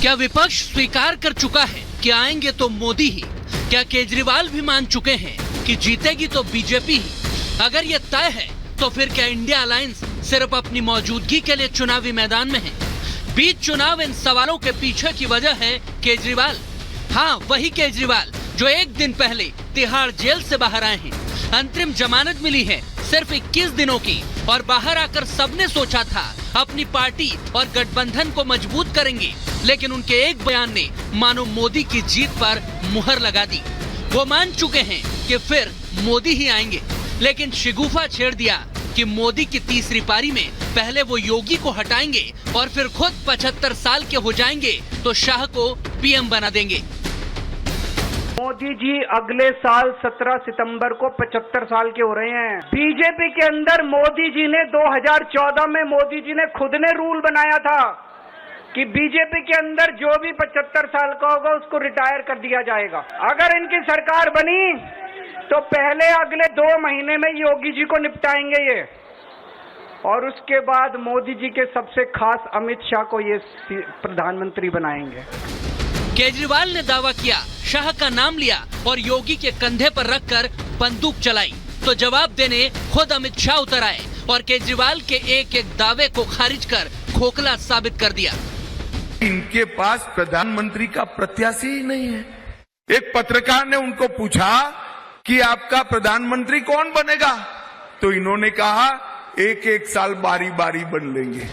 क्या विपक्ष स्वीकार कर चुका है कि आएंगे तो मोदी ही? क्या केजरीवाल भी मान चुके हैं कि जीतेगी तो बीजेपी ही? अगर ये तय है तो फिर क्या इंडिया अलायंस सिर्फ अपनी मौजूदगी के लिए चुनावी मैदान में है? बीच चुनाव इन सवालों के पीछे की वजह है केजरीवाल। हाँ, वही केजरीवाल जो एक दिन पहले तिहाड़ जेल से बाहर आए हैं। अंतरिम जमानत मिली है सिर्फ 21 दिनों की, और बाहर आकर सबने सोचा था अपनी पार्टी और गठबंधन को मजबूत करेंगे, लेकिन उनके एक बयान ने मानो मोदी की जीत पर मुहर लगा दी। वो मान चुके हैं कि फिर मोदी ही आएंगे, लेकिन शिगुफा छेड़ दिया कि मोदी की तीसरी पारी में पहले वो योगी को हटाएंगे और फिर खुद 75 साल के हो जाएंगे तो शाह को पीएम बना देंगे। मोदी जी अगले साल 17 सितंबर को 75 साल के हो रहे हैं। बीजेपी के अंदर मोदी जी ने 2014 में मोदी जी ने खुद ने रूल बनाया था कि बीजेपी के अंदर जो भी 75 साल का होगा उसको रिटायर कर दिया जाएगा। अगर इनकी सरकार बनी तो पहले अगले 2 महीने में योगी जी को निपटाएंगे ये, और उसके बाद मोदी जी के सबसे खास अमित शाह को ये प्रधानमंत्री बनाएंगे। केजरीवाल ने दावा किया, शाह का नाम लिया और योगी के कंधे पर रखकर बंदूक चलाई, तो जवाब देने खुद अमित शाह उतर आए और केजरीवाल के एक एक दावे को खारिज कर खोखला साबित कर दिया। इनके पास प्रधानमंत्री का प्रत्याशी ही नहीं है। एक पत्रकार ने उनको पूछा कि आपका प्रधानमंत्री कौन बनेगा, तो इन्होंने कहा एक एक साल बारी बारी बन लेंगे।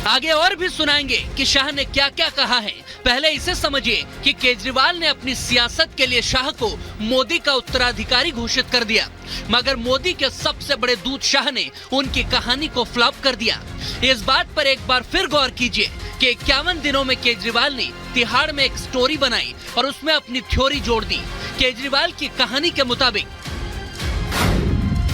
आगे और भी सुनाएंगे कि शाह ने क्या क्या कहा है। पहले इसे समझिए कि केजरीवाल ने अपनी सियासत के लिए शाह को मोदी का उत्तराधिकारी घोषित कर दिया, मगर मोदी के सबसे बड़े दूत शाह ने उनकी कहानी को फ्लॉप कर दिया। इस बात पर एक बार फिर गौर कीजिए कि 51 दिनों में केजरीवाल ने तिहाड़ में एक स्टोरी बनाई और उसमें अपनी थ्योरी जोड़ दी। केजरीवाल की कहानी के मुताबिक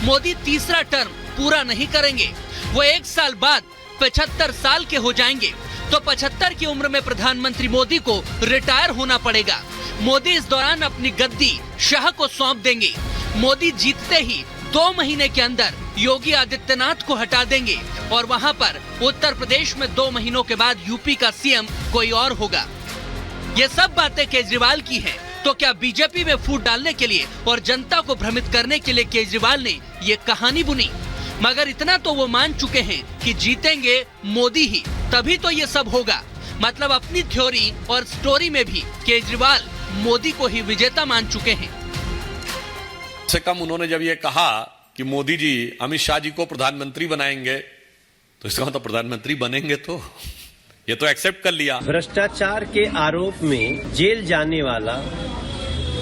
मोदी तीसरा टर्म पूरा नहीं करेंगे, वो 1 साल बाद 75 साल के हो जाएंगे, तो 75 की उम्र में प्रधानमंत्री मोदी को रिटायर होना पड़ेगा। मोदी इस दौरान अपनी गद्दी शाह को सौंप देंगे। मोदी जीतते ही 2 महीने के अंदर योगी आदित्यनाथ को हटा देंगे और वहां पर उत्तर प्रदेश में 2 महीनों के बाद यूपी का सीएम कोई और होगा। ये सब बातें केजरीवाल की हैं, तो क्या बीजेपी में फूट डालने के लिए और जनता को भ्रमित करने के लिए केजरीवाल ने ये कहानी बुनी? मगर इतना तो वो मान चुके हैं कि जीतेंगे मोदी ही, तभी तो ये सब होगा। मतलब अपनी थ्योरी और स्टोरी में भी केजरीवाल मोदी को ही विजेता मान चुके हैं। से कम उन्होंने जब ये कहा कि मोदी जी अमित शाह जी को प्रधानमंत्री बनाएंगे, तो इसका मतलब प्रधानमंत्री बनेंगे, तो ये तो एक्सेप्ट कर लिया। भ्रष्टाचार के आरोप में जेल जाने वाला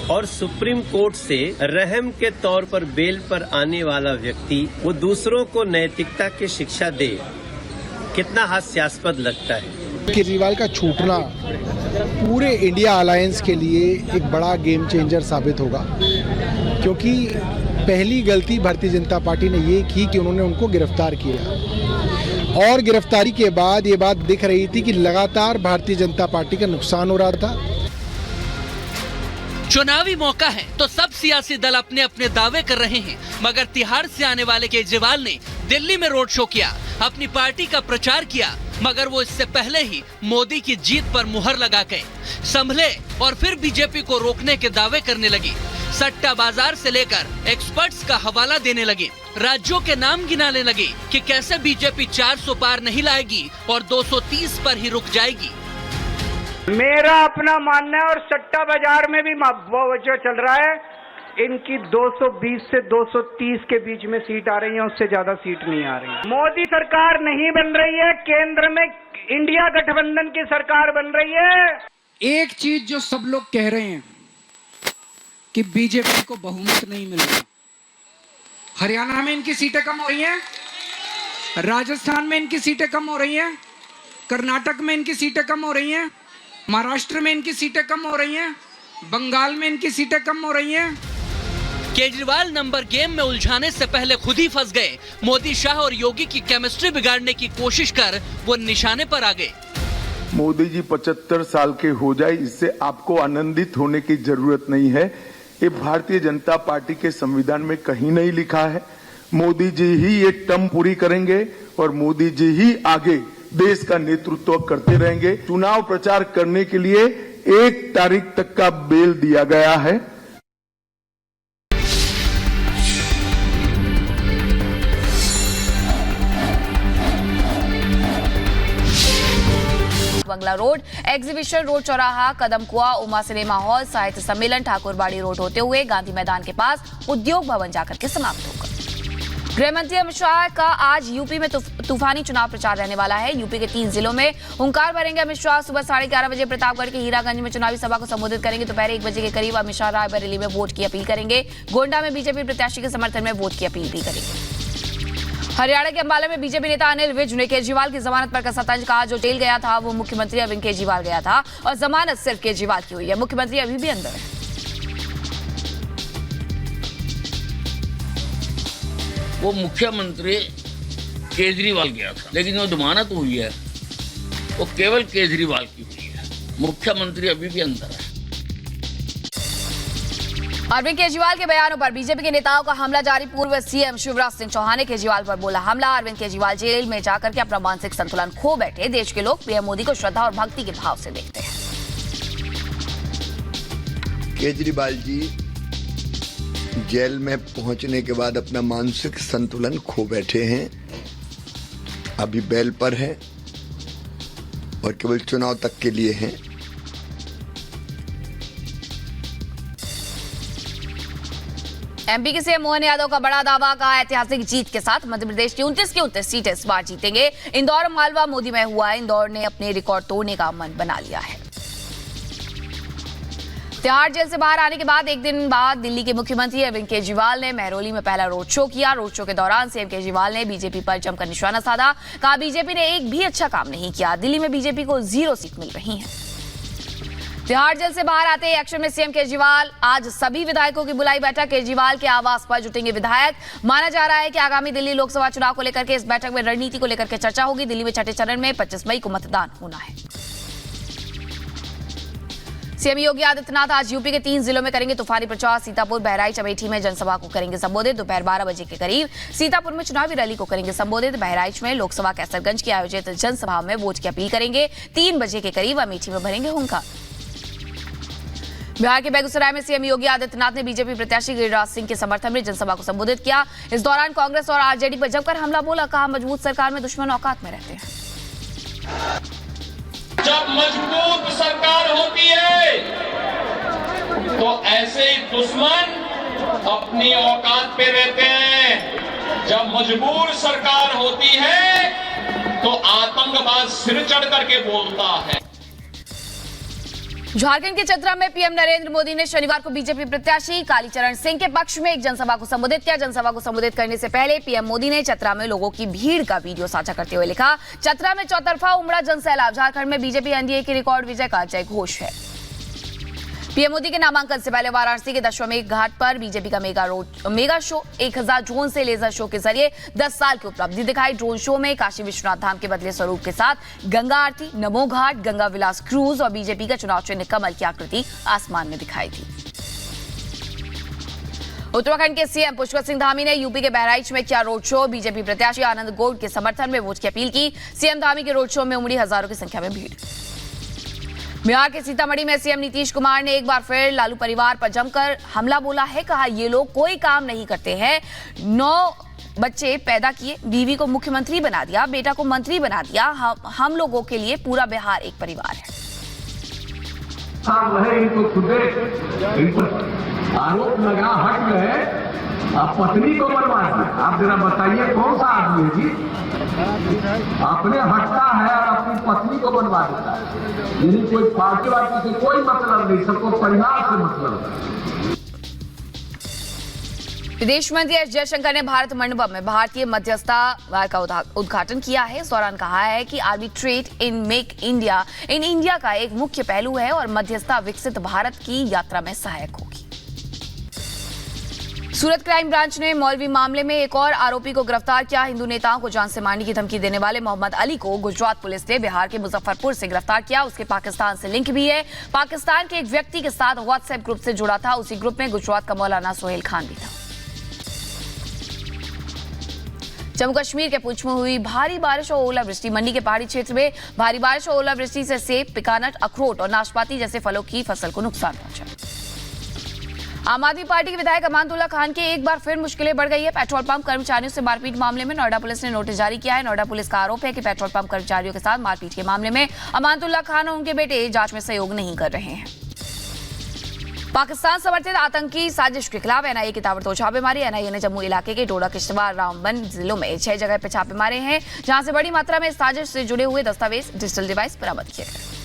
और सुप्रीम कोर्ट से रहम के तौर पर बेल पर आने वाला व्यक्ति वो दूसरों को नैतिकता की शिक्षा दे, कितना हास्यास्पद लगता है। केजरीवाल का छूटना पूरे इंडिया अलायंस के लिए एक बड़ा गेम चेंजर साबित होगा, क्योंकि पहली गलती भारतीय जनता पार्टी ने ये की कि उन्होंने उनको गिरफ्तार किया, और गिरफ्तारी के बाद ये बात दिख रही थी कि लगातार भारतीय जनता पार्टी का नुकसान हो रहा था। चुनावी मौका है तो सब सियासी दल अपने अपने दावे कर रहे हैं, मगर तिहाड़ से आने वाले केजरीवाल ने दिल्ली में रोड शो किया, अपनी पार्टी का प्रचार किया, मगर वो इससे पहले ही मोदी की जीत पर मुहर लगा के संभले और फिर बीजेपी को रोकने के दावे करने लगे। सट्टा बाजार से लेकर एक्सपर्ट्स का हवाला देने लगे, राज्यों के नाम गिनाने लगे कि कैसे बीजेपी 400 पार नहीं लाएगी और 230 पर ही रुक जाएगी। मेरा अपना मानना है, और सट्टा बाजार में भी जो चल रहा है, इनकी 220 से 230 के बीच में सीट आ रही है, उससे ज्यादा सीट नहीं आ रही। मोदी सरकार नहीं बन रही है, केंद्र में इंडिया गठबंधन की सरकार बन रही है। एक चीज जो सब लोग कह रहे हैं कि बीजेपी को बहुमत नहीं मिल रहा। हरियाणा में इनकी सीटें कम हो रही हैं, राजस्थान में इनकी सीटें कम हो रही हैं, कर्नाटक में इनकी सीटें कम हो रही हैं, महाराष्ट्र में इनकी सीटें कम हो रही हैं, बंगाल में इनकी सीटें कम हो रही हैं। केजरीवाल नंबर गेम में उलझाने से पहले खुद ही फंस गए। मोदी शाह और योगी की केमिस्ट्री बिगाड़ने की कोशिश कर वो निशाने पर आ गए। मोदी जी 75 साल के हो जाए, इससे आपको आनंदित होने की जरूरत नहीं है। ये भारतीय जनता पार्टी के संविधान में कहीं नहीं लिखा है। मोदी जी ही ये टर्म पूरी करेंगे और मोदी जी ही आगे देश का नेतृत्व करते रहेंगे। चुनाव प्रचार करने के लिए 1 तारीख तक का बेल दिया गया है। बंगला रोड, एग्जीबिशन रोड, चौराहा, कदमकुआ, उमा सिनेमा हॉल, साहित्य सम्मेलन, ठाकुरबाड़ी रोड होते हुए गांधी मैदान के पास उद्योग भवन जाकर के समाप्त होगा। गृह मंत्री अमित शाह का आज यूपी में तूफानी चुनाव प्रचार रहने वाला है। यूपी के 3 जिलों में हुंकार भरेंगे अमित शाह। सुबह 11:30 बजे प्रतापगढ़ के हीरागंज में चुनावी सभा को संबोधित करेंगे। दोपहर 1 बजे के करीब अमित शाह रायबरेली में वोट की अपील करेंगे। गोंडा में बीजेपी प्रत्याशी के समर्थन में वोट की अपील भी करेंगे। हरियाणा के अंबाला में बीजेपी नेता अनिल विज ने केजरीवाल की जमानत पर कसा तंज कहा। जो जेल गया था वो मुख्यमंत्री अरविंद केजरीवाल गया था और जमानत सिर्फ केजरीवाल की हुई है। मुख्यमंत्री अभी भी अंदर है। वो मुख्यमंत्री केजरीवाल गया था, लेकिन वो जमानत हुई है वो केवल केजरीवाल की हुई है। मुख्यमंत्री अभी भी अंदर है। अरविंद केजरीवाल के बयानों पर बीजेपी के नेताओं का हमला जारी। पूर्व सीएम शिवराज सिंह चौहान ने केजरीवाल पर बोला हमला। अरविंद केजरीवाल जेल में जाकर के अपना मानसिक संतुलन खो बैठे। देश के लोग पीएम मोदी को श्रद्धा और भक्ति के भाव से देखते हैं। केजरीवाल जी जेल में पहुंचने के बाद अपना मानसिक संतुलन खो बैठे हैं। अभी बेल पर है और केवल चुनाव तक के लिए हैं। एमपी के सीएम मोहन यादव का बड़ा दावा का ऐतिहासिक जीत के साथ मध्य प्रदेश की 29 की 29 सीटें इस बार जीतेंगे। इंदौर मालवा मोदी में हुआ है। इंदौर ने अपने रिकॉर्ड तोड़ने का मन बना लिया है। तिहाड़ जेल से बाहर आने के बाद एक दिन बाद दिल्ली के मुख्यमंत्री अरविंद केजरीवाल ने महरौली में पहला रोड शो किया। रोड शो के दौरान सीएम केजरीवाल ने बीजेपी पर जमकर निशाना साधा। कहा बीजेपी ने एक भी अच्छा काम नहीं किया। दिल्ली में बीजेपी को 0 सीट मिल रही है। तिहाड़ जेल से बाहर आते ही एक्शन में सीएम केजरीवाल। आज सभी विधायकों की बुलाई बैठक। केजरीवाल के आवास पर जुटेंगे विधायक। माना जा रहा है कि आगामी दिल्ली लोकसभा चुनाव को लेकर के इस बैठक में रणनीति को लेकर के चर्चा होगी। दिल्ली में छठे चरण में 25 मई को मतदान होना है। सीएम योगी आदित्यनाथ आज यूपी के 3 जिलों में करेंगे तूफानी प्रचार। सीतापुर, बहराइच, अमेठी में जनसभा को करेंगे संबोधित। दोपहर 12 बजे के करीब सीतापुर में चुनावी रैली को करेंगे संबोधित। बहराइच में लोकसभा कैसरगंज की आयोजित जनसभा में वोट की अपील करेंगे। 3 बजे के करीब अमेठी में भरेंगे हुंकार। बिहार के बेगूसराय में सीएम योगी आदित्यनाथ ने बीजेपी प्रत्याशी गिरिराज सिंह के समर्थन में जनसभा को संबोधित किया। इस दौरान कांग्रेस और आरजेडी पर जमकर हमला बोला। कहा मजबूत सरकार में दुश्मन औकात में रहते हैं। जब मजबूत सरकार होती है तो ऐसे ही दुश्मन अपनी औकात पे रहते हैं। जब मजबूर सरकार होती है तो आतंकवाद सिर चढ़ करके बोलता है। झारखंड के चतरा में पीएम नरेंद्र मोदी ने शनिवार को बीजेपी प्रत्याशी कालीचरण सिंह के पक्ष में एक जनसभा को संबोधित किया। जनसभा को संबोधित करने से पहले पीएम मोदी ने चतरा में लोगों की भीड़ का वीडियो साझा करते हुए लिखा चतरा में चौतरफा उमड़ा जनसैलाब। झारखंड में बीजेपी एनडीए की रिकॉर्ड विजय का जय घोष है। पीएम मोदी के नामांकन से पहले वाराणसी के दशमेश घाट पर बीजेपी का मेगा शो 1000 ड्रोन से लेजर शो के जरिए 10 साल की उपलब्धि दिखाई। ड्रोन शो में काशी विश्वनाथ धाम के बदले स्वरूप के साथ गंगा आरती, नमो घाट, गंगा विलास क्रूज और बीजेपी का चुनाव चिन्ह कमल की आकृति आसमान में दिखाई थी। उत्तराखंड के सीएम पुष्कर सिंह धामी ने यूपी के बहराइच में किया रोड शो। बीजेपी प्रत्याशी आनंद गौड़ के समर्थन में वोट की अपील की। सीएम धामी के रोड शो में उमड़ी हजारों की संख्या में भीड़। बिहार के सीतामढ़ी में सीएम नीतीश कुमार ने एक बार फिर लालू परिवार पर जमकर हमला बोला है। कहा ये लोग कोई काम नहीं करते हैं। 9 बच्चे पैदा किए, बीवी को मुख्यमंत्री बना दिया, बेटा को मंत्री बना दिया। हम लोगों के लिए पूरा बिहार एक परिवार है। आरोप लगा हट गए, आप पत्नी को बनवा दिया। आप जरा बताइए कौन सा आदमी है जी अपने हटता है और अपनी पत्नी को बनवा देता है। यानी कोई पार्टी वार्टी से कोई मतलब नहीं, सबको परिवार से मतलब है। विदेश मंत्री एस जयशंकर ने भारत मंडपम में भारतीय मध्यस्थता का उद्घाटन किया है। इस दौरान कहा है कि आर्बिट्रेट इन मेक इंडिया का एक मुख्य पहलू है और मध्यस्थता विकसित भारत की यात्रा में सहायक होगी। सूरत क्राइम ब्रांच ने मौलवी मामले में एक और आरोपी को गिरफ्तार किया। हिंदू नेताओं को जान से मारने की धमकी देने वाले मोहम्मद अली को गुजरात पुलिस ने बिहार के मुजफ्फरपुर से गिरफ्तार किया। उसके पाकिस्तान से लिंक भी है। पाकिस्तान के एक व्यक्ति के साथ व्हाट्सएप ग्रुप से जुड़ा था। उसी ग्रुप में गुजरात का मौलाना सोहेल खान भी था। जम्मू कश्मीर के पुंछ में हुई भारी बारिश और ओलावृष्टि। मंडी के पहाड़ी क्षेत्र में भारी बारिश और ओलावृष्टि से सेब, पिकानट, अखरोट और नाशपाती जैसे फलों की फसल को नुकसान पहुंचा। आम आदमी पार्टी के विधायक अमानतुल्लाह खान की एक बार फिर मुश्किलें बढ़ गई है। पेट्रोल पंप कर्मचारियों से मारपीट मामले में नोएडा पुलिस ने नोटिस जारी किया है। नोएडा पुलिस का आरोप है कि पेट्रोल पंप कर्मचारियों के साथ मारपीट के मामले में अमानतुल्लाह खान और उनके बेटे जांच में सहयोग नहीं कर रहे हैं। पाकिस्तान समर्थित आतंकी साजिश के खिलाफ एनआईए की ताबड़तोड़ छापेमारी। एनआईए ने जम्मू इलाके के डोडा, किश्तवाड़, रामबन जिलों में 6 जगह पर छापे मारे हैं, जहां से बड़ी मात्रा में साजिश से जुड़े हुए दस्तावेज, डिजिटल डिवाइस बरामद किए गए।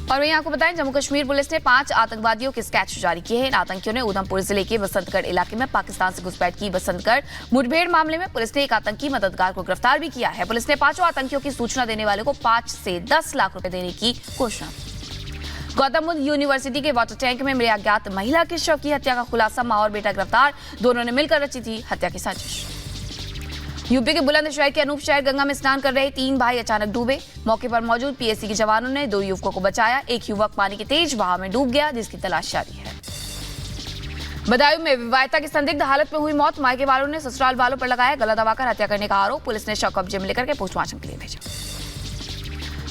और वहीं आपको बताएं, जम्मू कश्मीर पुलिस ने 5 आतंकवादियों के स्केच जारी किए हैं। इन आतंकियों ने उधमपुर जिले के बसंतगढ़ इलाके में पाकिस्तान से घुसपैठ की। बसंतगढ़ मुठभेड़ मामले में पुलिस ने एक आतंकी मददगार को गिरफ्तार भी किया है। पुलिस ने 5 आतंकियों की सूचना देने वाले को 5 से 10 लाख रुपए देने की घोषणा की। गौतम बुद्ध यूनिवर्सिटी के वाटर टैंक में मिली अज्ञात महिला के शव की हत्या का खुलासा। मां और बेटा गिरफ्तार, दोनों ने मिलकर रची थी हत्या की साजिश। यूपी के बुलंदशहर के अनूप शहर गंगा में स्नान कर रहे 3 भाई अचानक डूबे। मौके पर मौजूद पीएससी के जवानों ने 2 युवकों को बचाया। एक युवक पानी के तेज बहाव में डूब गया, जिसकी तलाश जारी है। बदायूं में विवाहिता की संदिग्ध हालत में हुई मौत। मायके वालों ने ससुराल वालों पर लगाया गला दबाकर हत्या करने का आरोप। पुलिस ने शव कब्जे में लेकर के पोस्टमार्टम के लिए भेजा।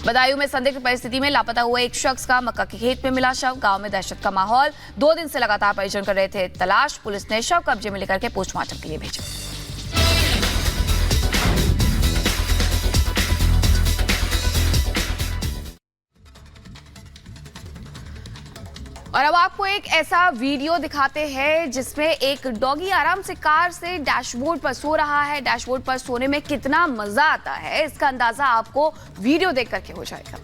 बदायूं में संदिग्ध परिस्थिति में लापता हुआ एक शख्स का मक्का के खेत में मिला शव। गांव में दहशत का माहौल। 2 दिन से लगातार परिजन कर रहे थे तलाश। पुलिस ने शव कब्जे में लेकर के पोस्टमार्टम के लिए भेजा। और अब आपको एक ऐसा वीडियो दिखाते हैं जिसमें एक डॉगी आराम से कार से डैशबोर्ड पर सो रहा है। डैशबोर्ड पर सोने में कितना मजा आता है, इसका अंदाजा आपको वीडियो देख करके हो जाएगा।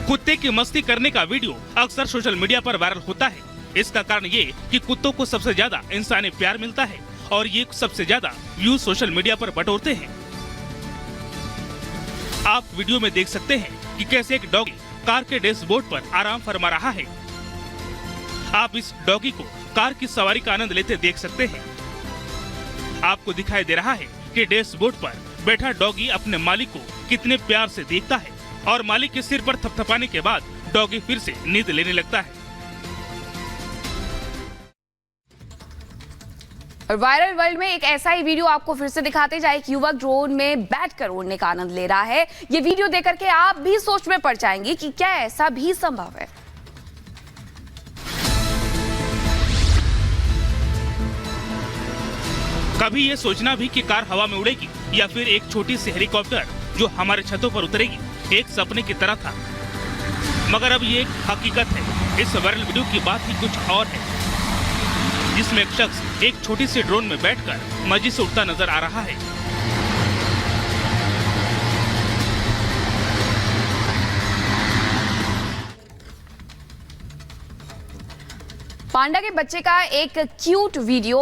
कुत्ते की मस्ती करने का वीडियो अक्सर सोशल मीडिया पर वायरल होता है। इसका कारण ये कि कुत्तों को सबसे ज्यादा इंसानी प्यार मिलता है और ये सबसे ज्यादा व्यूज सोशल मीडिया पर बटोरते हैं। आप वीडियो में देख सकते हैं कि कैसे एक डॉगी कार के डैशबोर्ड पर आराम फरमा रहा है। आप इस डॉगी को कार की सवारी का आनंद लेते देख सकते हैं। आपको दिखाई दे रहा है कि डैशबोर्ड पर बैठा डॉगी अपने मालिक को कितने प्यार से देखता है और मालिक के सिर पर थपथपाने के बाद डॉगी फिर से नींद लेने लगता है। और वायरल वर्ल्ड में एक ऐसा ही वीडियो आपको फिर से दिखाते जाए। एक युवक ड्रोन में बैठकर उड़ने का आनंद ले रहा है। ये वीडियो देखकर के आप भी सोच में पड़ जाएंगे कि क्या ऐसा भी संभव है। कभी ये सोचना भी कि कार हवा में उड़ेगी या फिर एक छोटी सी हेलीकॉप्टर जो हमारे छतों पर उतरेगी एक सपने की तरह था, मगर अब ये एक हकीकत है। इस वायरल वीडियो की बात ही कुछ और है, जिसमें एक शख्स एक छोटी सी ड्रोन में बैठकर मजे से उड़ता नजर आ रहा है। पांडा के बच्चे का एक क्यूट वीडियो